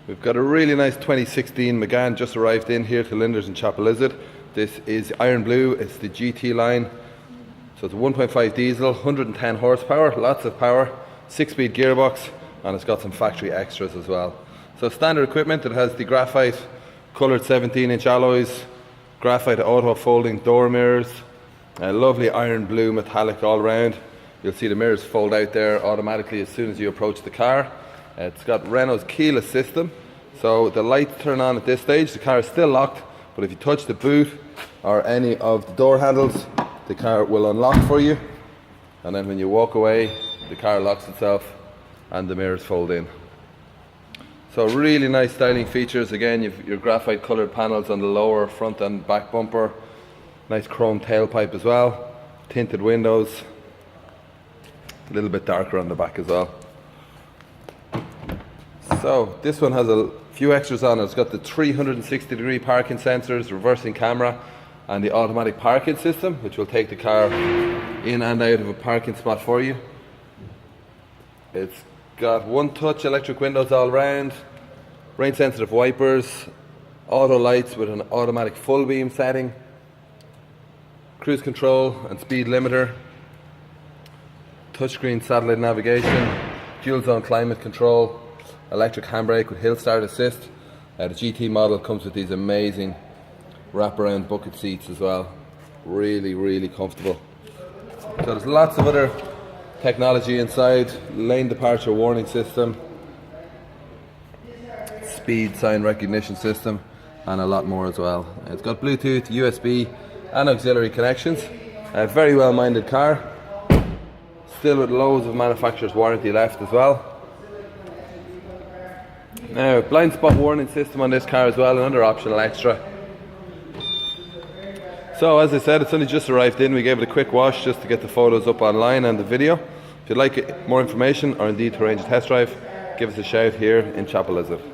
We've got a really nice 2016 Megane just arrived in here to Linders in Chapelizod. This is iron blue, it's the GT line. So it's a 1.5 diesel, 110 horsepower, lots of power, 6-speed gearbox, and it's got some factory extras as well. So standard equipment, it has the graphite coloured 17-inch alloys, graphite auto folding door mirrors, a lovely iron blue metallic all round. You'll see the mirrors fold out there automatically as soon as you approach the car. It's got Renault's keyless system, so the lights turn on at this stage. The car is still locked, but if you touch the boot or any of the door handles, the car will unlock for you, and then when you walk away, the car locks itself and the mirrors fold in. So really nice styling features. Again, you've your graphite coloured panels on the lower front and back bumper, nice chrome tailpipe as well, tinted windows, a little bit darker on the back as well. So this one has a few extras on it. It's got the 360-degree parking sensors, reversing camera, and the automatic parking system, which will take the car in and out of a parking spot for you. It's got one-touch electric windows all round, rain-sensitive wipers, auto lights with an automatic full beam setting, cruise control and speed limiter, touchscreen satellite navigation, dual zone climate control, electric handbrake with hill start assist. The GT model comes with these amazing wraparound bucket seats as well. Really comfortable. So there's lots of other technology inside, lane departure warning system, speed sign recognition system, and a lot more as well. It's got Bluetooth, USB and auxiliary connections. A very well minded car, still with loads of manufacturer's warranty left as well. Now, blind spot warning system on this car as well, another optional extra. So as I said, it's only just arrived in. We gave it a quick wash just to get the photos up online and the video. If you'd like more information or indeed to arrange a test drive, give us a shout here in Chapelizod.